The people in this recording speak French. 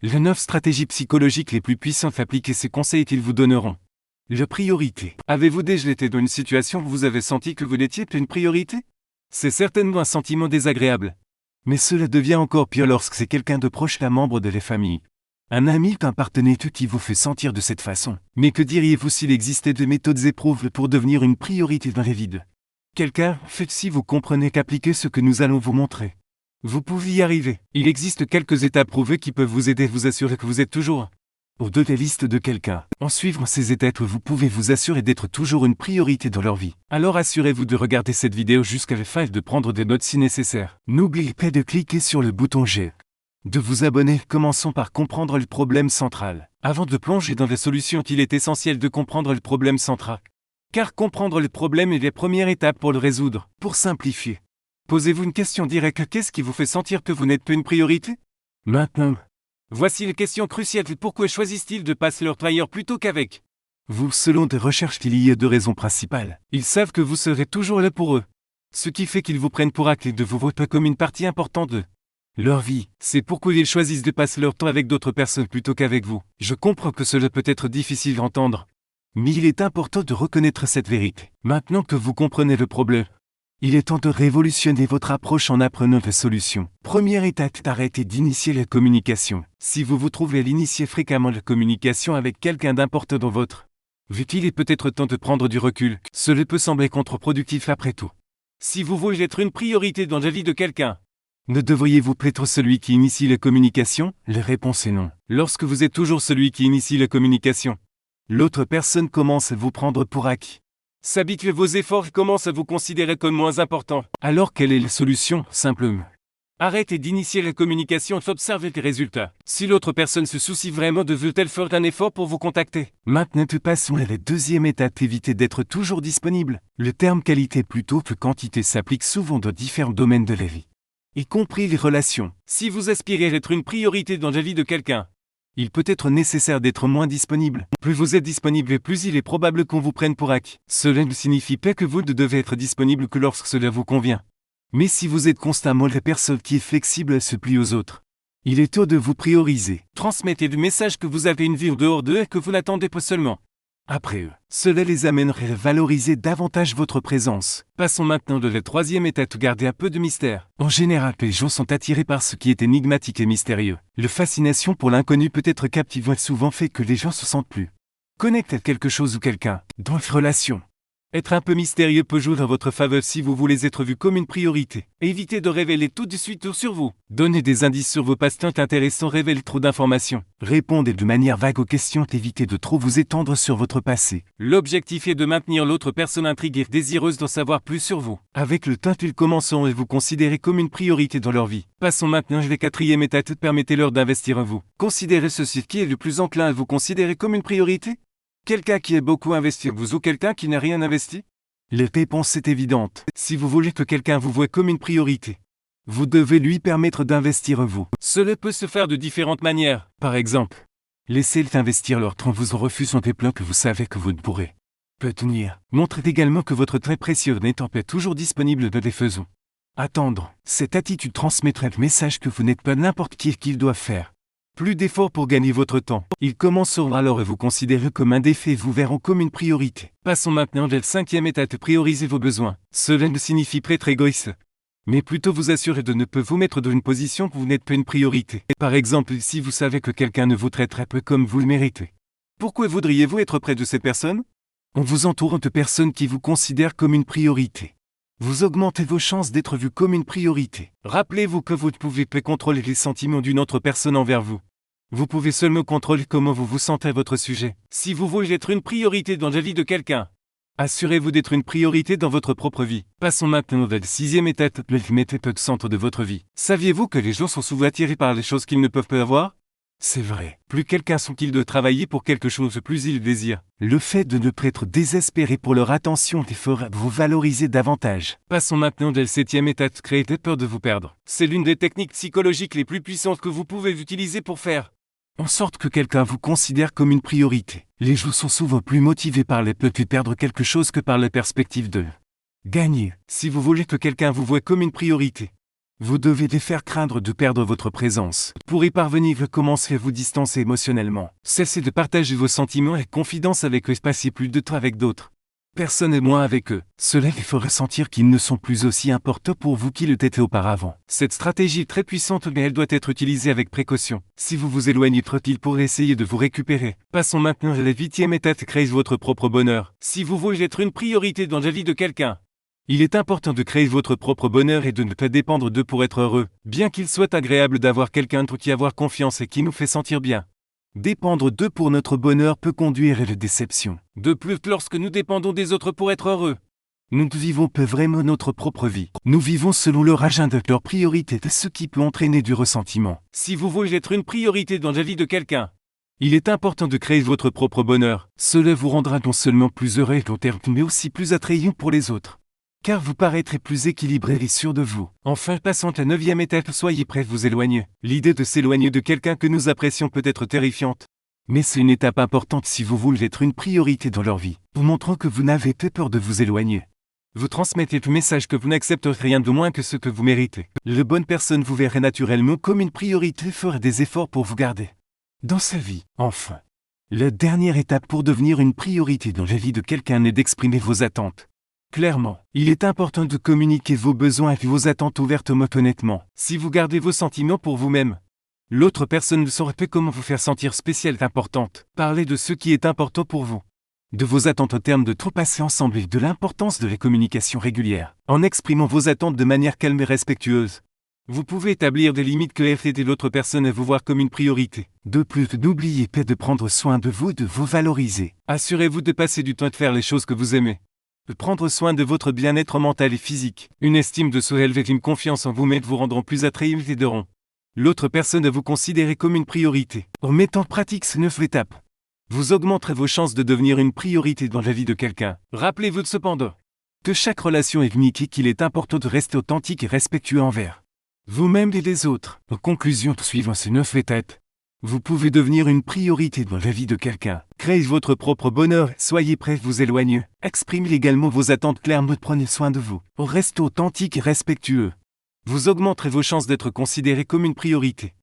Les 9 stratégies psychologiques les plus puissantes appliquez ces conseils qu'ils vous donneront. La priorité. Avez-vous déjà été dans une situation où vous avez senti que vous n'étiez plus une priorité? C'est certainement un sentiment désagréable. Mais cela devient encore pire lorsque c'est quelqu'un de proche, un membre de la famille. Un ami, un partenaire qui vous fait sentir de cette façon. Mais que diriez-vous s'il existait des méthodes éprouves pour devenir une priorité dans la vie de quelqu'un? Faites si vous comprenez qu'appliquer ce que nous allons vous montrer. Vous pouvez y arriver. Il existe quelques étapes prouvées qui peuvent vous aider à vous assurer que vous êtes toujours au-delà de la liste de quelqu'un. En suivant ces étapes, vous pouvez vous assurer d'être toujours une priorité dans leur vie. Alors assurez-vous de regarder cette vidéo jusqu'à la fin et de prendre des notes si nécessaire. N'oubliez pas de cliquer sur le bouton J. De vous abonner. Commençons par comprendre le problème central. Avant de plonger dans les solutions, il est essentiel de comprendre le problème central. Car comprendre le problème est la première étape pour le résoudre. Pour simplifier, posez-vous une question directe. Qu'est-ce qui vous fait sentir que vous n'êtes pas une priorité? Maintenant, voici les questions cruciales. Pourquoi choisissent-ils de passer leur temps ailleurs plutôt qu'avec vous? Selon des recherches, il y a 2 raisons principales. Ils savent que vous serez toujours là pour eux. Ce qui fait qu'ils vous prennent pour acquis de vous voir comme une partie importante de leur vie. C'est pourquoi ils choisissent de passer leur temps avec d'autres personnes plutôt qu'avec vous. Je comprends que cela peut être difficile à entendre. Mais il est important de reconnaître cette vérité. Maintenant que vous comprenez le problème, il est temps de révolutionner votre approche en apprenant des solutions. Première étape, arrêtez d'initier la communication. Si vous vous trouvez à l'initier fréquemment la communication avec quelqu'un d'important dans votre vie, il est peut-être temps de prendre du recul. Cela peut sembler contre-productif après tout. Si vous voulez être une priorité dans la vie de quelqu'un, ne devriez-vous pas être celui qui initie la communication? La réponse est non. Lorsque vous êtes toujours celui qui initie la communication, l'autre personne commence à vous prendre pour acquis. S'habituer vos efforts commence à vous considérer comme moins important. Alors quelle est la solution? Simplement, arrêtez d'initier la communication et observez les résultats. Si l'autre personne se soucie vraiment de vous, elle fera un effort pour vous contacter. Maintenant, passons à la deuxième étape, évitez d'être toujours disponible. Le terme qualité plutôt que quantité s'applique souvent dans différents domaines de la vie, y compris les relations. Si vous aspirez à être une priorité dans la vie de quelqu'un, il peut être nécessaire d'être moins disponible. Plus vous êtes disponible et plus il est probable qu'on vous prenne pour acquis. Cela ne signifie pas que vous ne devez être disponible que lorsque cela vous convient. Mais si vous êtes constamment la personne qui est flexible se plie aux autres, il est temps de vous prioriser. Transmettez le message que vous avez une vie en dehors d'eux et que vous n'attendez pas seulement après eux. Cela les amènerait à valoriser davantage votre présence. Passons maintenant de la troisième étape, garder un peu de mystère. En général, les gens sont attirés par ce qui est énigmatique et mystérieux. La fascination pour l'inconnu peut être captivant et souvent fait que les gens se sentent plus connectés à quelque chose ou quelqu'un. Dans une relation, être un peu mystérieux peut jouer dans votre faveur si vous voulez être vu comme une priorité. Évitez de révéler tout de suite tout sur vous. Donnez des indices sur vos passe-temps intéressants, révélez trop d'informations. Répondez de manière vague aux questions, évitez de trop vous étendre sur votre passé. L'objectif est de maintenir l'autre personne intriguée et désireuse d'en savoir plus sur vous. Avec le temps, ils commenceront à vous considérer comme une priorité dans leur vie. Passons maintenant à la quatrième étape, permettez-leur d'investir en vous. Considérez ceci: qui est le plus enclin à vous considérer comme une priorité? Quelqu'un qui a beaucoup investi en vous ou quelqu'un qui n'a rien investi? La réponse est évidente. Si vous voulez que quelqu'un vous voie comme une priorité, vous devez lui permettre d'investir en vous. Cela peut se faire de différentes manières. Par exemple, laissez-les investir leur temps en vous en refusant des plans que vous savez que vous ne pourrez pas tenir. Montrez également que votre très précieux n'étant pas toujours disponible de les faisons attendre. Cette attitude transmettrait le message que vous n'êtes pas n'importe qui et qu'ils doivent faire plus d'efforts pour gagner votre temps. Ils commenceront alors à vous considérer comme un défi et vous verront comme une priorité. Passons maintenant à la cinquième étape, prioriser vos besoins. Cela ne signifie pas être égoïste, mais plutôt vous assurer de ne pas vous mettre dans une position où vous n'êtes pas une priorité. Par exemple, si vous savez que quelqu'un ne vous traiterait pas comme vous le méritez, pourquoi voudriez-vous être près de ces personnes? En vous entourant de personnes qui vous considèrent comme une priorité, vous augmentez vos chances d'être vu comme une priorité. Rappelez-vous que vous ne pouvez pas contrôler les sentiments d'une autre personne envers vous. Vous pouvez seulement contrôler comment vous vous sentez à votre sujet. Si vous voulez être une priorité dans la vie de quelqu'un, assurez-vous d'être une priorité dans votre propre vie. Passons maintenant à la sixième étape, mettez au centre de votre vie. Saviez-vous que les gens sont souvent attirés par les choses qu'ils ne peuvent pas avoir? C'est vrai. Plus quelqu'un sent-il de travailler pour quelque chose, plus il désire. Le fait de ne pas être désespéré pour leur attention les fera vous valoriser davantage. Passons maintenant à la septième étape, créer des peurs de vous perdre. C'est l'une des techniques psychologiques les plus puissantes que vous pouvez utiliser pour faire en sorte que quelqu'un vous considère comme une priorité. Les gens sont souvent plus motivés par les peurs de perdre quelque chose que par la perspective de gagner. Si vous voulez que quelqu'un vous voie comme une priorité, Vous devez les faire craindre de perdre votre présence. Pour y parvenir, commencez à vous distancer émotionnellement. Cessez de partager vos sentiments et confidences avec eux et passez plus de temps avec d'autres personnes et moins avec eux. Cela les fera sentir qu'ils ne sont plus aussi importants pour vous qu'ils l'étaient auparavant. Cette stratégie est très puissante, mais elle doit être utilisée avec précaution. Si vous vous éloignez trop, il pourrait essayer de vous récupérer. Passons maintenant à la 8e étape, créez votre propre bonheur. Si vous voulez être une priorité dans la vie de quelqu'un, il est important de créer votre propre bonheur et de ne pas dépendre d'eux pour être heureux, bien qu'il soit agréable d'avoir quelqu'un d'autre qui avoir confiance et qui nous fait sentir bien. Dépendre d'eux pour notre bonheur peut conduire à la déception. De plus, lorsque nous dépendons des autres pour être heureux, nous ne vivons pas vraiment notre propre vie. Nous vivons selon leur agenda, leurs priorités, ce qui peut entraîner du ressentiment. Si vous voulez être une priorité dans la vie de quelqu'un, il est important de créer votre propre bonheur. Cela vous rendra non seulement plus heureux à long terme, mais aussi plus attrayant pour les autres. Car vous paraîtrez plus équilibré et sûr de vous. Enfin, passons à la 9e étape, soyez prêts à vous éloigner. L'idée de s'éloigner de quelqu'un que nous apprécions peut être terrifiante. Mais c'est une étape importante si vous voulez être une priorité dans leur vie, vous montrant que vous n'avez pas peur de vous éloigner. Vous transmettez le message que vous n'accepterez rien de moins que ce que vous méritez. La bonne personne vous verrait naturellement comme une priorité, fera des efforts pour vous garder dans sa vie. Enfin, la dernière étape pour devenir une priorité dans la vie de quelqu'un est d'exprimer vos attentes. Clairement, il est important de communiquer vos besoins et vos attentes ouvertement et honnêtement. Si vous gardez vos sentiments pour vous-même, l'autre personne ne saura pas comment vous faire sentir spéciale et importante. Parlez de ce qui est important pour vous, de vos attentes en termes de trop passer ensemble et de l'importance de la communication régulière. En exprimant vos attentes de manière calme et respectueuse, vous pouvez établir des limites que aider l'autre personne à vous voir comme une priorité. De plus, n'oubliez pas de prendre soin de vous et de vous valoriser. Assurez-vous de passer du temps à faire les choses que vous aimez. De prendre soin de votre bien-être mental et physique. Une estime de soi élevée et une confiance en vous-même vous rendront plus attrayants et aideront l'autre personne à vous considérer comme une priorité. En mettant en pratique ces 9 étapes, vous augmenterez vos chances de devenir une priorité dans la vie de quelqu'un. Rappelez-vous cependant que chaque relation est unique et qu'il est important de rester authentique et respectueux envers vous-même et les autres. En conclusion, suivant ces 9 étapes, vous pouvez devenir une priorité dans la vie de quelqu'un. Créez votre propre bonheur, soyez prêts à vous éloigner. Exprimez également vos attentes clairement, prenez soin de vous. Restez authentique et respectueux. Vous augmenterez vos chances d'être considéré comme une priorité.